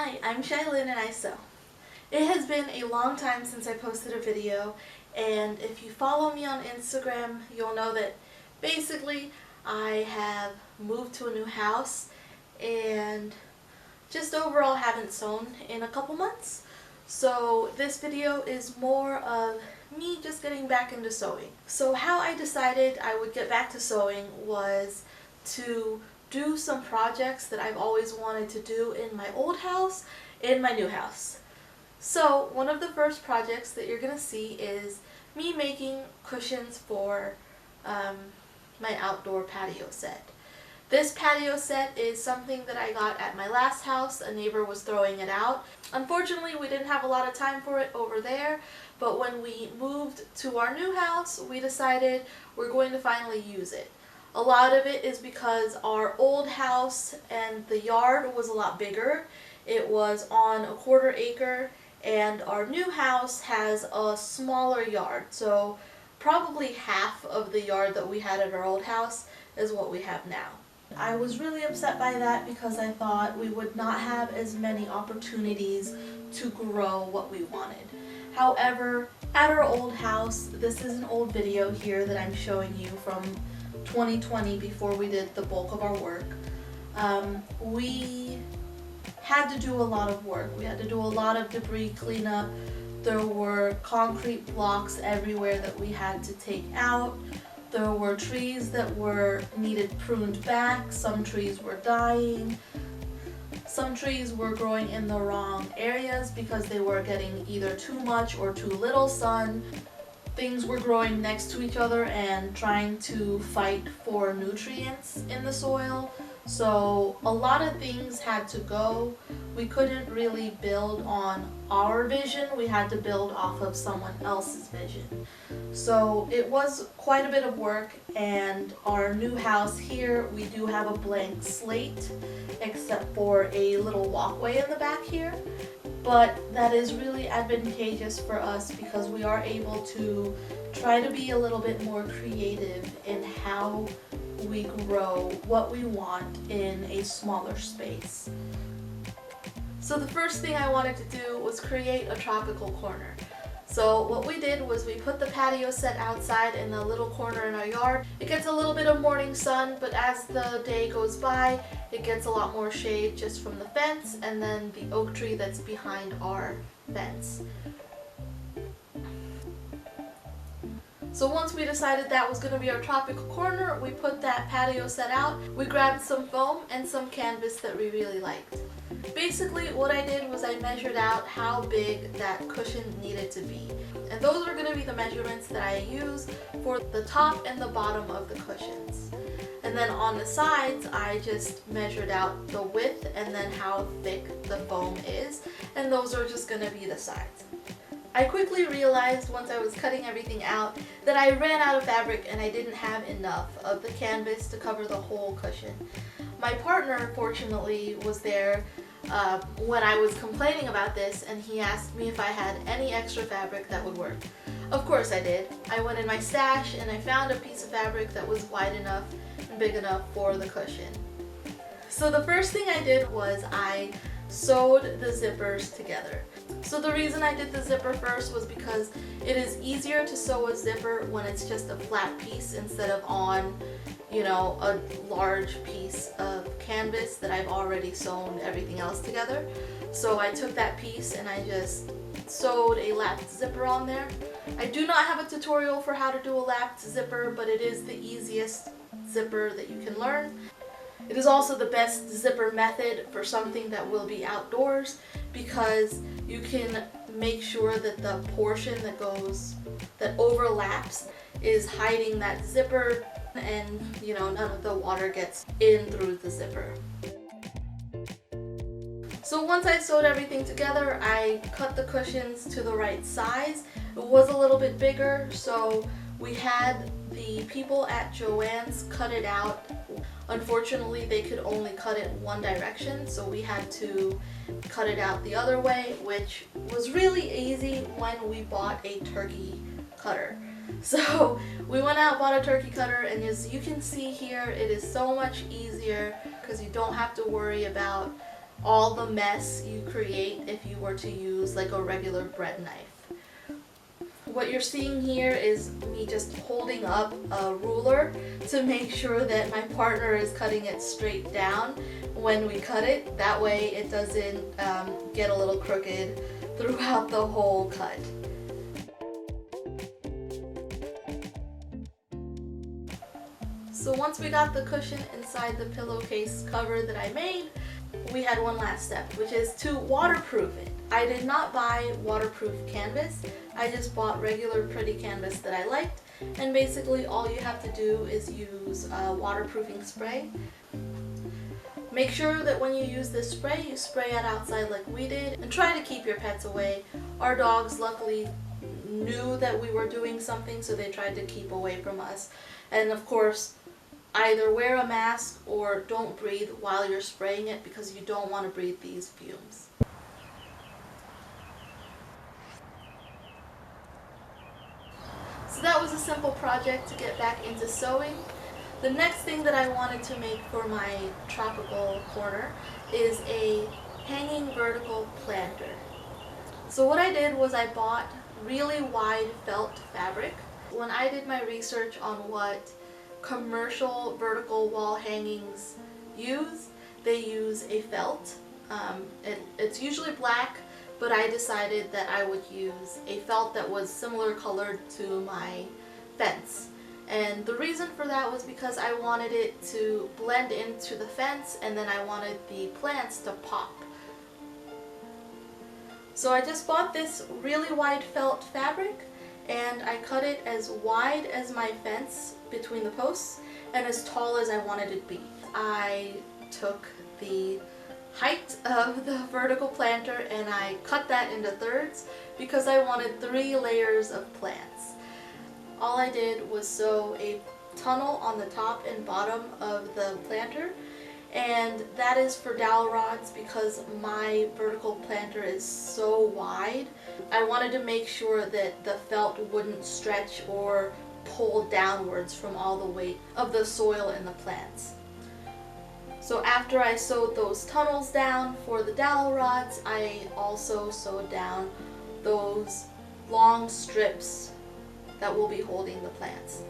Hi, I'm Shailyn and I sew. It has been a long time since I posted a video, and if you follow me on Instagram, you'll know that basically I have moved to a new house and just overall haven't sewn in a couple months. So this video is more of me just getting back into sewing. So how I decided I would get back to sewing was to do some projects that I've always wanted to do in my old house, in my new house. So one of the first projects that you're going to see is me making cushions for my outdoor patio set. This patio set is something that I got at my last house. A neighbor was throwing it out. Unfortunately, we didn't have a lot of time for it over there, but when we moved to our new house, we decided we're going to finally use it. A lot of it is because our old house and the yard was a lot bigger. It was on a 1/4 acre, and our new house has a smaller yard. So probably half of the yard that we had at our old house is what we have now. I was really upset by that because I thought we would not have as many opportunities to grow what we wanted. However, at our old house, this is an old video here that I'm showing you from 2020 before we did the bulk of our work. We had to do a lot of work. We had to do a lot of debris cleanup. There were concrete blocks everywhere that we had to take out. There were trees that were needed pruned back. Some trees were dying. Some trees were growing in the wrong areas because they were getting either too much or too little sun. Things were growing next to each other and trying to fight for nutrients in the soil. So a lot of things had to go. We couldn't really build on our vision. We had to build off of someone else's vision. So it was quite a bit of work, and our new house here, we do have a blank slate except for a little walkway in the back here. But that is really advantageous for us because we are able to try to be a little bit more creative in how we grow what we want in a smaller space. So the first thing I wanted to do was create a tropical corner. So what we did was we put the patio set outside in a little corner in our yard. It gets a little bit of morning sun, but as the day goes by, it gets a lot more shade just from the fence and then the oak tree that's behind our fence. So once we decided that was going to be our tropical corner, we put that patio set out. We grabbed some foam and some canvas that we really liked. Basically what I did was I measured out how big that cushion needed to be. And those are going to be the measurements that I use for the top and the bottom of the cushions. And then on the sides, I just measured out the width and then how thick the foam is. And those are just going to be the sides. I quickly realized once I was cutting everything out that I ran out of fabric and I didn't have enough of the canvas to cover the whole cushion. My partner, fortunately, was there when I was complaining about this, and he asked me if I had any extra fabric that would work. Of course I did. I went in my stash and I found a piece of fabric that was wide enough and big enough for the cushion. So the first thing I did was I sewed the zippers together. So the reason I did the zipper first was because it is easier to sew a zipper when it's just a flat piece instead of on, a large piece of canvas that I've already sewn everything else together. So I took that piece and I just sewed a lapped zipper on there. I do not have a tutorial for how to do a lapped zipper, but it is the easiest zipper that you can learn. It is also the best zipper method for something that will be outdoors because you can make sure that the portion that overlaps is hiding that zipper, and none of the water gets in through the zipper. So once I sewed everything together, I cut the cushions to the right size. It was a little bit bigger, so we had the people at Joann's cut it out. Unfortunately, they could only cut it one direction, so we had to cut it out the other way, which was really easy when we bought a turkey cutter. So we went out, bought a turkey cutter, and as you can see here, it is so much easier because you don't have to worry about all the mess you create if you were to use like a regular bread knife. What you're seeing here is me just holding up a ruler to make sure that my partner is cutting it straight down when we cut it. That way it doesn't get a little crooked throughout the whole cut. So once we got the cushion inside the pillowcase cover that I made, we had one last step, which is to waterproof it. I did not buy waterproof canvas. I just bought regular pretty canvas that I liked, and basically all you have to do is use waterproofing spray. Make sure that when you use this spray, you spray it outside like we did, and try to keep your pets away. Our dogs luckily knew that we were doing something, so they tried to keep away from us. And of course, either wear a mask or don't breathe while you're spraying it, because you don't want to breathe these fumes. So that was a simple project to get back into sewing. The next thing that I wanted to make for my tropical corner is a hanging vertical planter. So what I did was I bought really wide felt fabric. When I did my research on what commercial vertical wall hangings use, they use a felt. It's usually black, but I decided that I would use a felt that was similar colored to my fence. And the reason for that was because I wanted it to blend into the fence, and then I wanted the plants to pop. So I just bought this really wide felt fabric, and I cut it as wide as my fence between the posts and as tall as I wanted it to be. I took the height of the vertical planter and I cut that into thirds because I wanted 3 layers of plants. All I did was sew a tunnel on the top and bottom of the planter, and that is for dowel rods because my vertical planter is so wide. I wanted to make sure that the felt wouldn't stretch or pull downwards from all the weight of the soil in the plants. So after I sewed those tunnels down for the dowel rods, I also sewed down those long strips that will be holding the plants.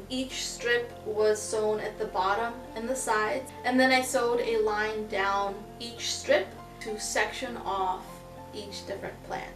Each strip was sewn at the bottom and the sides, and then I sewed a line down each strip to section off each different plant.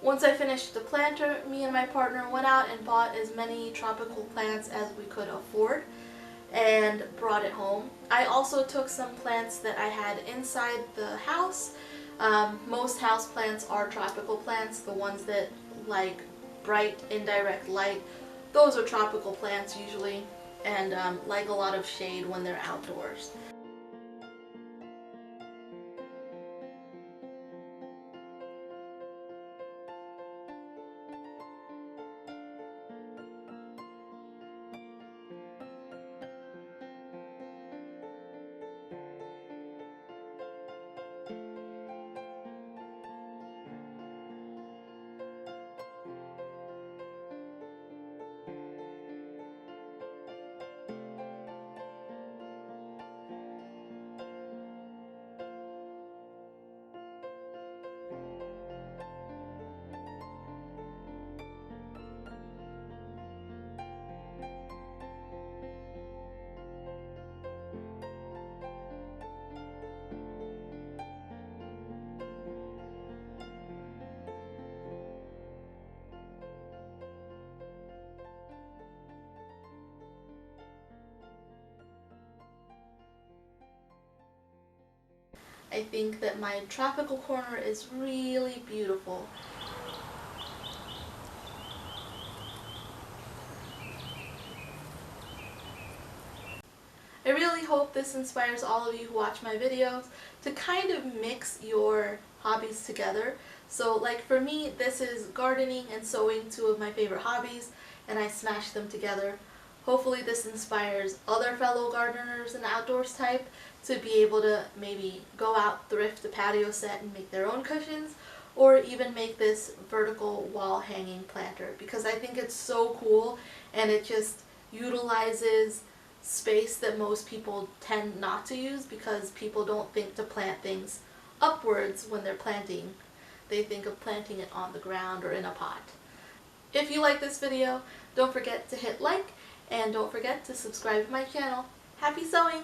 Once I finished the planter, me and my partner went out and bought as many tropical plants as we could afford and brought it home. I also took some plants that I had inside the house. Most house plants are tropical plants, the ones that like bright indirect light. Those are tropical plants usually, and like a lot of shade when they're outdoors. I think that my tropical corner is really beautiful. I really hope this inspires all of you who watch my videos to kind of mix your hobbies together So like for me, this is gardening and sewing, two of my favorite hobbies, and I smashed them together. Hopefully this inspires other fellow gardeners and outdoors type to be able to maybe go out, thrift a patio set and make their own cushions, or even make this vertical wall hanging planter, because I think it's so cool and it just utilizes space that most people tend not to use because people don't think to plant things upwards when they're planting. They think of planting it on the ground or in a pot. If you like this video, don't forget to hit like and don't forget to subscribe to my channel. Happy sewing!